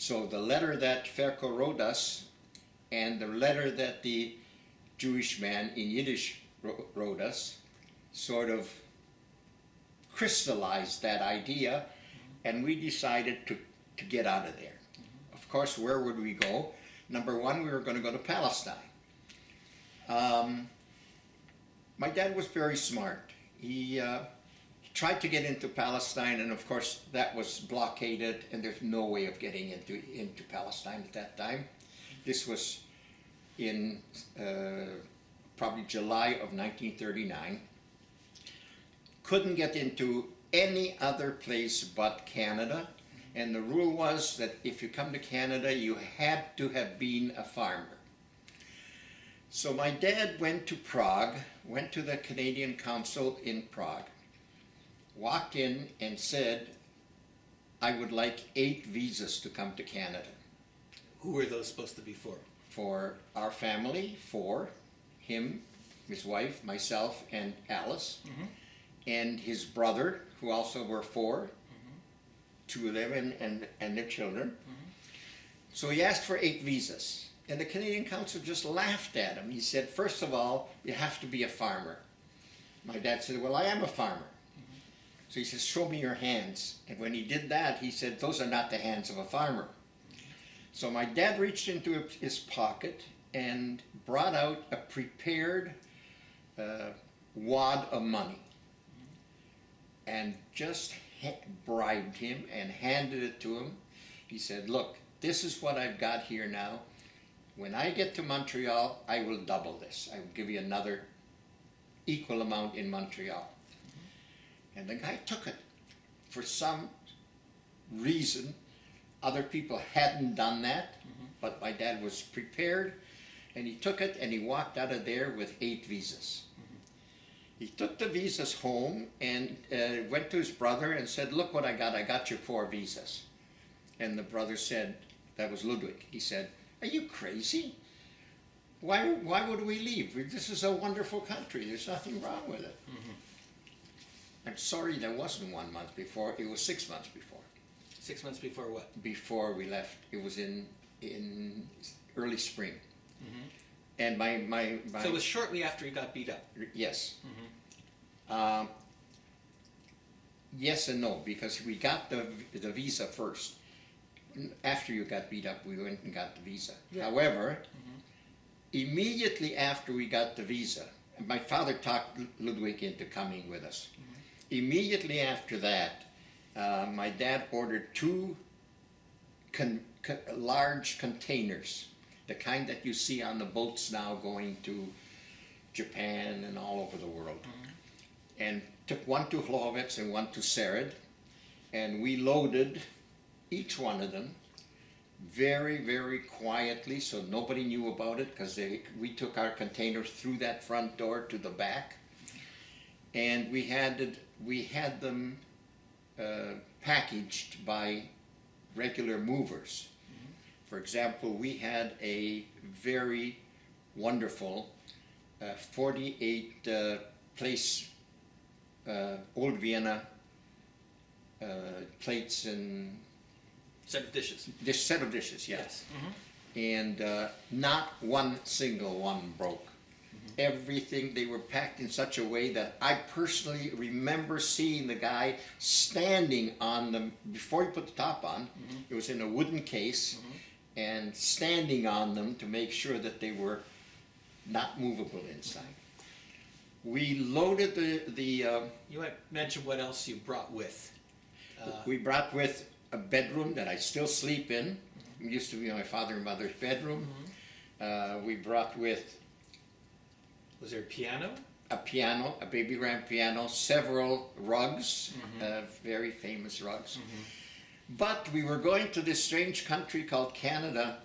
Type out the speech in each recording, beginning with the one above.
So the letter that Ferko wrote us and the letter that the Jewish man in Yiddish wrote us sort of crystallized that idea, and we decided to get out of there. Of course, where would we go? Number one, we were going to go to Palestine. My dad was very smart. He tried to get into Palestine, and of course that was blockaded, and there's no way of getting into Palestine at that time. This was in probably July of 1939. Couldn't get into any other place but Canada, and the rule was that if you come to Canada, you had to have been a farmer. So my dad went to Prague, went to the Canadian Consul in Prague, walked in and said, I would like 8 visas to come to Canada. Who were those supposed to be for? For our family, for him, his wife, myself, and Alice, and his brother, who also were 4, 2 of them and their children. So he asked for 8 visas. And the Canadian Consul just laughed at him. He said, first of all, you have to be a farmer. My dad said, well, I am a farmer. So he says, show me your hands. And when he did that, he said, those are not the hands of a farmer. So my dad reached into his pocket and brought out a prepared wad of money and just bribed him and handed it to him. He said, look, this is what I've got here now. When I get to Montreal, I will double this. I will give you another equal amount in Montreal. And the guy took it. For some reason, other people hadn't done that, but my dad was prepared, and he took it and he walked out of there with 8 visas. He took the visas home and went to his brother and said, look what I got you 4 visas. And the brother said, that was Ludwig, he said, are you crazy? Why would we leave? This is a wonderful country. There's nothing wrong with it. I'm sorry there wasn't 1 month before. It was 6 months before. 6 months before what? Before we left. It was in early spring. And my So it was shortly after he got beat up? Yes. Yes and no, because we got the visa first. After you got beat up, we went and got the visa. Yeah. However, immediately after we got the visa, my father talked Ludwig into coming with us. Immediately after that, my dad ordered 2 large containers, the kind that you see on the boats now going to Japan and all over the world. And took 1 to Hlovec and 1 to Sered, and we loaded each one of them very, very quietly, so nobody knew about it, because we took our containers through that front door to the back, and we had them packaged by regular movers. For example, we had a very wonderful 48 place old Vienna plates and set of dishes. This set of dishes, yes. And not one single one broke. Everything, they were packed in such a way that I personally remember seeing the guy standing on them before he put the top on. It was in a wooden case, and standing on them to make sure that they were not movable inside. We loaded the you might mention what else you brought with. We brought with a bedroom that I still sleep in. It used to be my father and mother's bedroom. We brought with... Was there a piano? A piano, a baby grand piano, several rugs, very famous rugs. But we were going to this strange country called Canada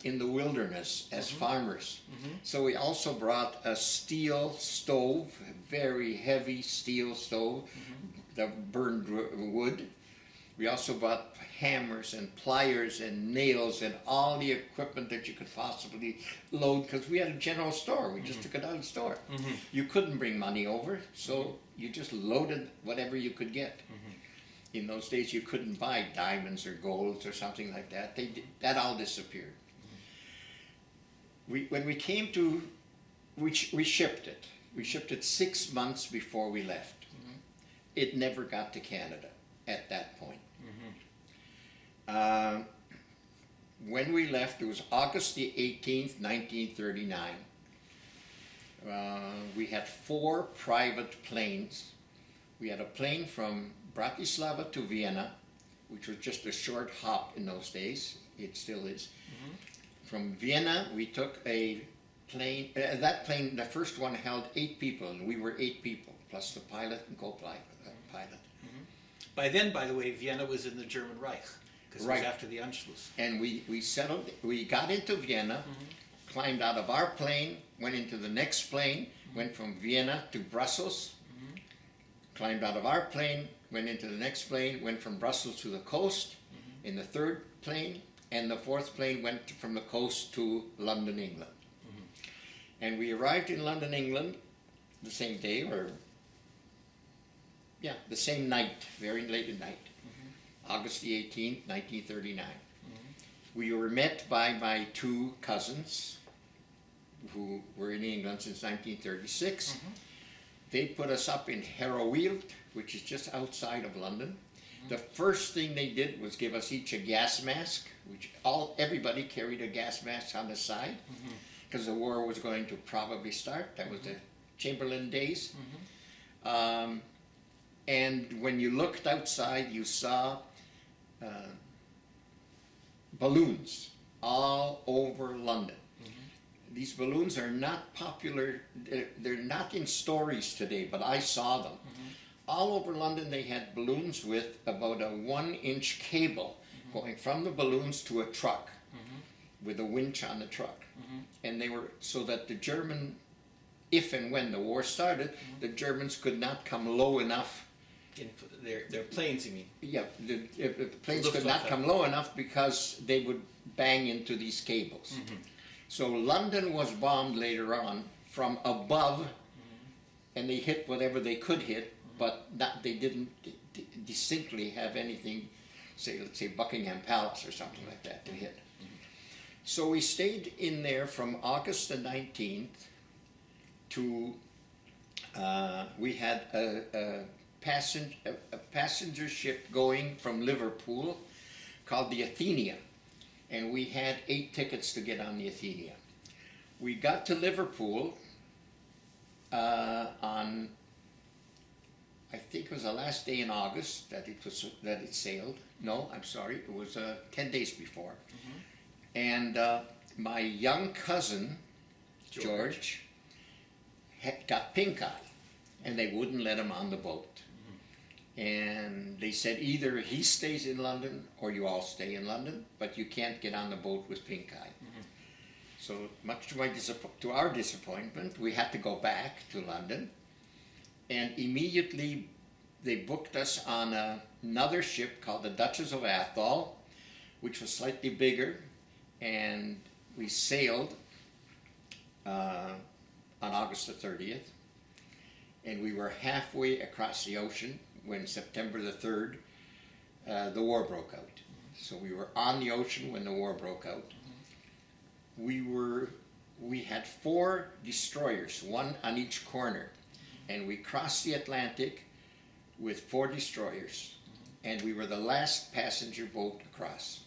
in the wilderness as farmers. So we also brought a steel stove, a very heavy steel stove that burned wood. We also bought hammers and pliers and nails and all the equipment that you could possibly load, because we had a general store. We just took it out of the store. You couldn't bring money over, so you just loaded whatever you could get. In those days, you couldn't buy diamonds or golds or something like that. That all disappeared. When we came to, we shipped it. We shipped it 6 months before we left. It never got to Canada at that point. When we left, it was August the 18th, 1939. We had 4 private planes. We had a plane from Bratislava to Vienna, which was just a short hop in those days. It still is. From Vienna, we took a plane. That plane, the first one, held 8 people, and we were 8 people, plus the pilot and co-pilot. By then, by the way, Vienna was in the German Reich, because it was Right. after the Anschluss. And we got into Vienna, climbed out of our plane, went into the next plane, went from Vienna to Brussels, climbed out of our plane, went into the next plane, went from Brussels to the coast in the 3rd plane, and the 4th plane went from the coast to London, England. And we arrived in London, England the same day, the same night, very late at night, August the 18th, 1939. We were met by my 2 cousins who were in England since 1936. They put us up in Harrowfield, which is just outside of London. The first thing they did was give us each a gas mask, which everybody carried a gas mask on the side, because the war was going to probably start. That was the Chamberlain days. And when you looked outside, you saw balloons all over London. These balloons are not popular. They're not in stories today, but I saw them. All over London, they had balloons with about a 1-inch cable going from the balloons to a truck with a winch on the truck. And they were so that the German, if and when the war started, the Germans could not come low enough. Their planes, you mean? Yeah, the planes could not come low enough because they would bang into these cables. So London was bombed later on from above, and they hit whatever they could hit, but they didn't distinctly have anything, let's say Buckingham Palace or something like that to hit. So we stayed in there from August the 19th to, we had a passenger ship going from Liverpool called the Athenia, and we had 8 tickets to get on the Athenia. We got to Liverpool on, I think it was the last day in August that it sailed. No, I'm sorry, it was 10 days before. And my young cousin George got pink eye, and they wouldn't let him on the boat. And they said either he stays in London or you all stay in London, but you can't get on the boat with pink eye. So much to our disappointment, we had to go back to London, and immediately they booked us on another ship called the Duchess of Atholl, which was slightly bigger, and we sailed on August the 30th, and we were halfway across the ocean when September the 3rd, the war broke out. So we were on the ocean when the war broke out. We had 4 destroyers, 1 on each corner, and we crossed the Atlantic with 4 destroyers, and we were the last passenger boat across.